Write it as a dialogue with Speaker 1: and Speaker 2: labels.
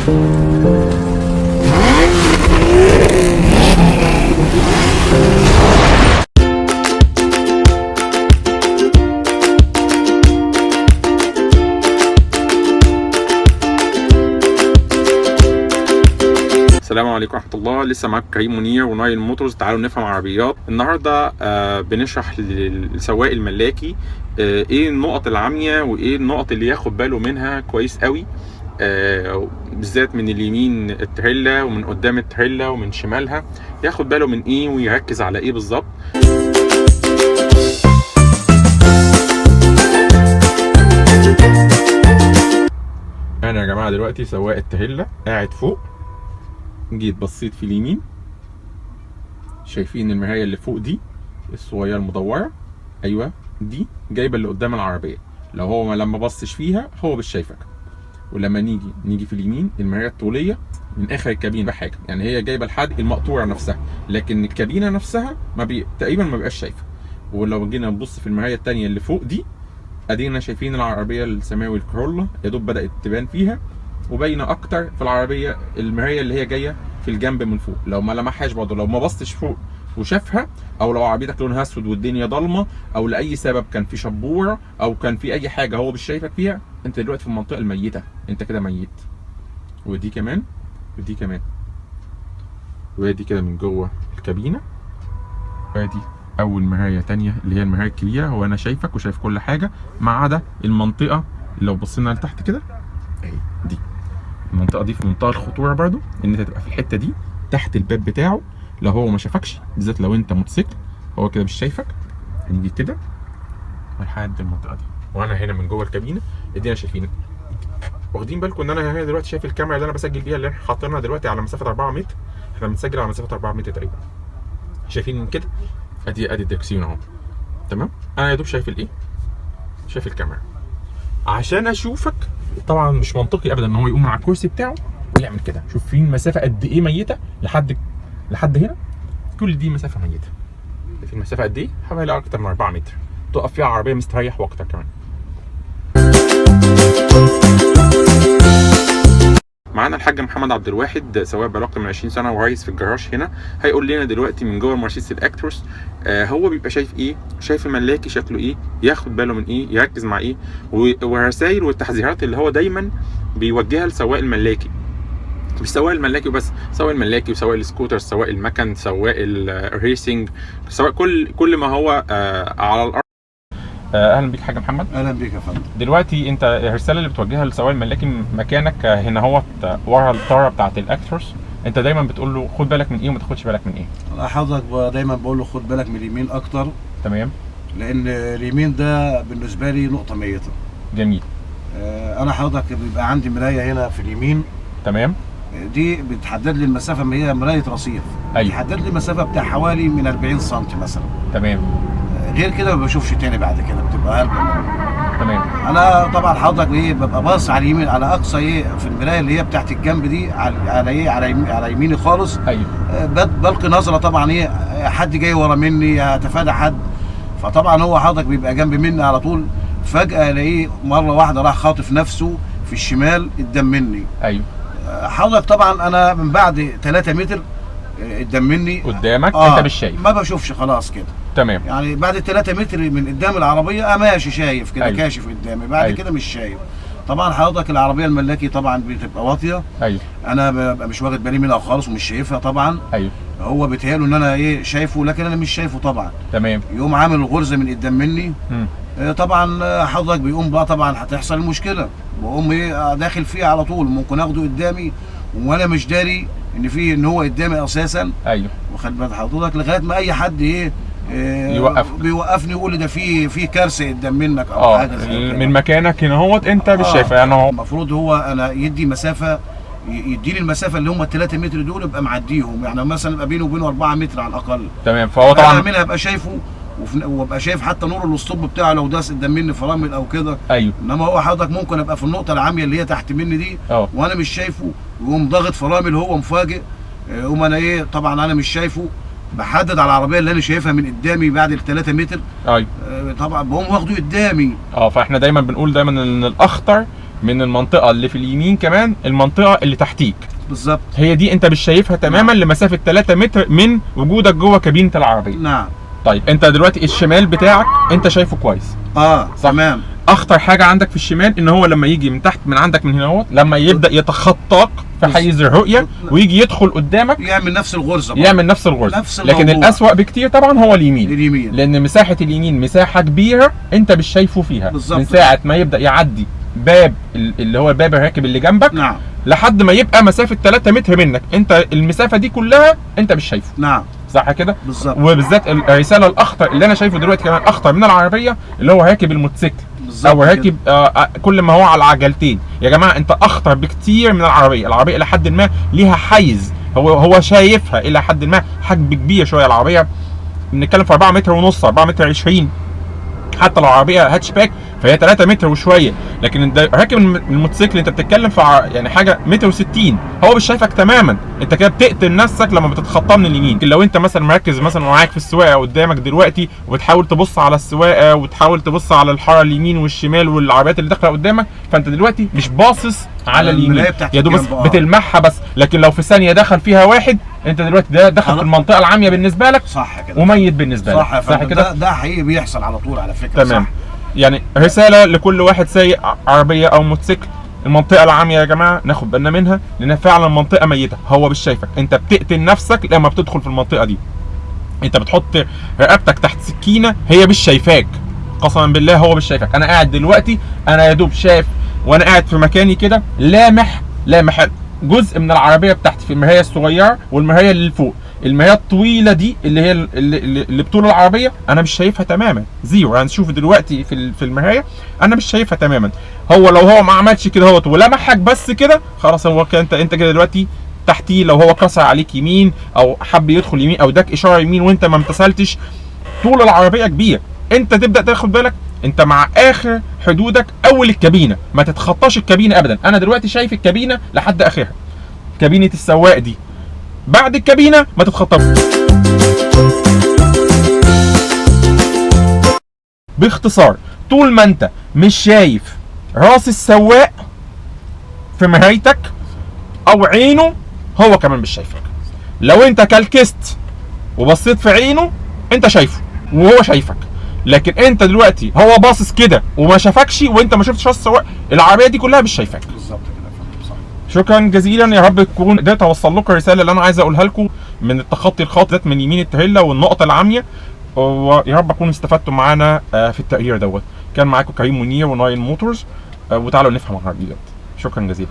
Speaker 1: السلام عليكم ورحمة الله. لسه معاكم كريم منير ونايل موتورز. تعالوا نفهم عربيات. النهارده بنشرح للسواق الملاكي ايه النقط العامية وايه النقط اللي ياخد باله منها كويس قوي، بالذات من اليمين التريلا ومن قدام التريلا ومن شمالها، ياخد باله من ايه ويركز على ايه بالظبط. انا يا جماعة دلوقتي سواق التريلا قاعد فوق، جيت بصيت في اليمين، شايفين المرايه اللي فوق دي الصغيره المدوره؟ ايوه دي جايبه اللي قدام العربيه. لو هو لما بصش فيها هو مش شايفك. ولما نيجي في اليمين المرايه الطوليه من اخر الكابينه بحاجه، يعني هي جايبه لحد المقطوره نفسها، لكن الكابينه نفسها تقريبا ما بقاش شايفه. ولو جينا نبص في المرايه الثانيه اللي فوق دي، ادينا شايفين العربيه السماوي الكرولا يا دوب بدات تبان فيها، وباينه اكتر في العربيه المرايه اللي هي جايه في الجنب من فوق. لو ما لمحهاش برضه، لو ما بصتش فوق وشافها، او لو عربيتك لونها اسود والدنيا ضلمه، او لاي سبب كان في شبوره او كان في اي حاجه هو مش شايفك فيها، انت دلوقتي في المنطقه الميته، انت كده ميت. ودي كمان ودي كمان، وادي كده من جوه الكابينه، وادي اول مرايه تانية اللي هي المرايه الكبيره، هو انا شايفك وشايف كل حاجه ما عدا المنطقه. لو بصينا لتحت كده اهي دي المنطقه دي في منتهى الخطوره برضو، ان انت تبقى في الحته دي تحت الباب بتاعه. لو هو ما شافكش، بالذات لو انت موتوسيكل، هو كده مش شايفك. هنيجي كده لحد المنطقه دي، وانا هنا من جوه الكابينه ادينا شايفينك. واخدين بالكم ان انا هنا دلوقتي شايف الكاميرا اللي انا بسجل بيها، اللي احنا حاطينها دلوقتي على مسافه 4 متر. احنا بنسجل على مسافه 4 متر تقريبا. شايفين من كده ادي الدركسيون اهو، تمام. انا يا دوب شايف الايه، شايف الكاميرا. عشان اشوفك طبعا مش منطقي ابدا ان هو يقوم على الكرسي بتاعه ويعمل كده. شوف فين مسافه قد ايه ميته لحد هنا، كل دي مسافه ميته. في المسافه قد ايه؟ حوالي اكتر من 4 متر تقف فيها عربيه مستريح واكتر كمان. معانا الحاج محمد عبد الواحد، سواق بقاله اكتر من 20 سنه ورئيس في الجراج هنا. هيقول لنا دلوقتي من جوه المرسيدس الاكتروس هو بيبقى شايف ايه، شايف الملاكي شكله ايه، ياخد باله من ايه، يركز مع ايه، والرسائل والتحذيرات اللي هو دايما بيوجهها لسواق الملاكي. مش سواق الملاكي وبس، سواق الملاكي وسواق السكوتر، سواق المكن، سواق الريسنج، سواق كل ما هو على الارض. اهلا بيك حاج محمد.
Speaker 2: اهلا بيك يا فندم.
Speaker 1: دلوقتي انت الرساله اللي بتوجهها لسواق الملاكي، مكانك هنا هو ورا الطاره بتاعه الاكتروس، انت دايما بتقول له خد بالك من ايه وما تاخدش بالك من ايه؟
Speaker 2: حضرتك دايما بقول له خد بالك من اليمين اكتر.
Speaker 1: تمام.
Speaker 2: لان اليمين ده بالنسبه لي نقطه ميته.
Speaker 1: جميل.
Speaker 2: انا حضرتك بيبقى عندي مرايه هنا في اليمين.
Speaker 1: تمام.
Speaker 2: دي بتحدد لي المسافه، ما هي مرايه رصيف.
Speaker 1: ايوه.
Speaker 2: بتحدد لي المسافه بتاع حوالي من 40 سم مثلا.
Speaker 1: تمام.
Speaker 2: غير كده ما بشوفش تاني بعد كده، بتبقى قلبه.
Speaker 1: تمام.
Speaker 2: انا طبعا حضرتك ببقى باص على اليمين، على اقصى في المرايه اللي هي بتاعت الجنب دي، على يميني خالص.
Speaker 1: ايوه.
Speaker 2: بلقي نظره طبعا حد جاي ورا مني، هتفادى حد. فطبعا هو حضرتك بيبقى جنب مني على طول، فجاه الاقيه مره واحده راح خاطف نفسه في الشمال قدام مني.
Speaker 1: ايوه.
Speaker 2: حضرتك طبعا انا من بعد 3 متر قدام مني
Speaker 1: قدامك انت مش شايف،
Speaker 2: ما بشوفش خلاص كده.
Speaker 1: تمام.
Speaker 2: يعني بعد 3 متر من قدام العربيه ماشي شايف كده. أيوة. كاشف قدامي، بعد كده مش شايف. طبعا حضرتك العربيه الملاكي طبعا بتبقى واطيه.
Speaker 1: ايوه.
Speaker 2: انا ببقى مش واخد بالي منها خالص ومش شايفها طبعا.
Speaker 1: ايوه.
Speaker 2: هو بيتهيأله ان انا شايفه، لكن انا مش شايفه طبعا.
Speaker 1: تمام.
Speaker 2: يقوم عامل الغرزه من قدام مني. طبعا حضرتك بيقوم بقى طبعا هتحصل المشكله، بقوم داخل فيها على طول. ممكن اخده قدامي وانا مش داري ان هو قدامي اساسا.
Speaker 1: ايوه.
Speaker 2: واخد بال حضرتك، لغايه ما اي حد بيوقفني يقول لي ده في كارثه قدام منك او حاجه زي كده.
Speaker 1: من مكانك هنا اهوت انت مش شايفه. يعني هو
Speaker 2: المفروض انا يدي مسافه، يديني المسافه اللي هم ال3 متر دول ابقى معديهم. يعني مثلا يبقى بينه وبينه 4 متر على الاقل.
Speaker 1: تمام. فهو طبعا
Speaker 2: منها ابقى شايفه، وابقى شايف حتى نور الاسطوب بتاعه لو داس قدام مني فرامل او كده.
Speaker 1: ايوه.
Speaker 2: انما هو حضرتك ممكن ابقى في النقطه العاميه اللي هي تحت مني دي وانا مش شايفه، ويقوم ضاغط فرامل هو مفاجئ. يقوم انا طبعا انا مش شايفه، بحدد على العربيه اللي انا شايفها من قدامي بعد ال3 متر.
Speaker 1: ايوه.
Speaker 2: طبعا بقوم واخده قدامي.
Speaker 1: فاحنا دايما بنقول دايما ان الاخطر من المنطقه اللي في اليمين كمان المنطقه اللي تحتيك
Speaker 2: بالظبط.
Speaker 1: هي دي انت مش شايفها تماما لمسافه 3 متر من وجودك جوه كابينه العربيه.
Speaker 2: نعم.
Speaker 1: طيب انت دلوقتي الشمال بتاعك انت شايفه كويس.
Speaker 2: تمام.
Speaker 1: اخطر حاجه عندك في الشمال ان هو لما يجي من تحت من عندك من هنا اهوت لما يبدا يتخطاك في حيز الرؤيه ويجي يدخل قدامك
Speaker 2: يعمل نفس الغرزه
Speaker 1: يعمل نفس الغرزه.
Speaker 2: نفس
Speaker 1: لكن الاسوأ بكتير طبعا هو اليمين. لان مساحه اليمين مساحه كبيره انت مش شايفه فيها بالزبط. من ساعه ما يبدا يعدي باب اللي هو الباب الراكب اللي جنبك
Speaker 2: نعم
Speaker 1: لحد ما يبقى مسافه 3 متر منك انت المسافه دي كلها انت مش شايفه.
Speaker 2: نعم
Speaker 1: صح كده
Speaker 2: بالظبط.
Speaker 1: وبالذات الرساله الاخطر اللي انا شايفه دلوقتي كمان اخطر من العربيه اللي هو راكب الموتوسيكل او راكب كل ما هو على العجلتين. يا جماعه انت اخطر بكتير من العربيه. العربيه الى حد ما ليها حيز هو شايفها الى حد ما حجم كبير شويه. العربيه بنتكلم في 4 متر ونص 4 متر 20 حتى لو عربيه هاتشباك فهي 3 متر وشويه. لكن انت راكب الموتوسيكل انت بتتكلم في يعني حاجه متر و60 هو مش شايفك تماما. انت كده بتقتل نفسك لما بتتخطاه من اليمين. لو انت مثلا مركز مثلا معاك في السواقه قدامك دلوقتي وبتحاول تبص على السواقه وتحاول تبص على الحاره اليمين والشمال والعربيات اللي داخله قدامك فانت دلوقتي مش باصص على اليمين يا دوب بتلمحها بس. لكن لو في ثانيه دخل فيها واحد انت دلوقتي ده دخل في المنطقه العاميه بالنسبه لك.
Speaker 2: صح كده.
Speaker 1: وميت بالنسبه لك.
Speaker 2: صح كده. ده حقيقي بيحصل على طول على فكره.
Speaker 1: تمام.
Speaker 2: صح.
Speaker 1: يعني رساله لكل واحد سايق عربيه او موتوسيكل المنطقه العاميه يا جماعه ناخد بالنا منها لانها فعلا منطقه ميته. هو مش شايفك. انت بتقتل نفسك لما بتدخل في المنطقه دي. انت بتحط رقبتك تحت سكينه هي مش شايفاك. قسما بالله هو مش شايفك. انا قاعد دلوقتي انا يا دوب شايف وانا قاعد في مكاني كده لامح جزء من العربيه بتاعتي في المرايه الصغيره والمرايه اللي فوق. المرايه الطويله دي اللي هي اللي بطول العربيه انا مش شايفها تماما زيرو. هنشوف دلوقتي في المرايه انا مش شايفها تماما. هو لو هو ما عملش كده هو ولمحك بس كده خلاص هو انت كده دلوقتي تحتيه. لو هو كسر عليك يمين او حب يدخل يمين او اداك اشاره يمين وانت ما امتثلتش طول العربيه كبير انت تبدا تاخد بالك انت مع اخر حدودك اول الكابينه. ما تتخطاش الكابينه ابدا. انا دلوقتي شايف الكابينه لحد اخرها كابينه السواق دي. بعد الكابينه ما تتخطاش. باختصار طول ما انت مش شايف راس السواق في مرايتك او عينه هو كمان مش شايفك. لو انت كلكست وبصيت في عينه انت شايفه وهو شايفك. لكن انت دلوقتي هو باصص كده وما شافكش وانت ما شفتش راس السواق العربيه دي كلها مش شايفاك.
Speaker 2: بالظبط كده. صح.
Speaker 1: شكرا جزيلا. يا رب تكون قدرت اوصل لكم الرساله اللي انا عايز اقولها لكم من التخطي الخاطئ من يمين التريلا والنقط العاميه. ويا رب اكونوا استفدتوا معانا في التقرير دوت. كان معاكم كريم منير ونايل موتورز وتعالوا نفهم العربيات. شكرا جزيلا.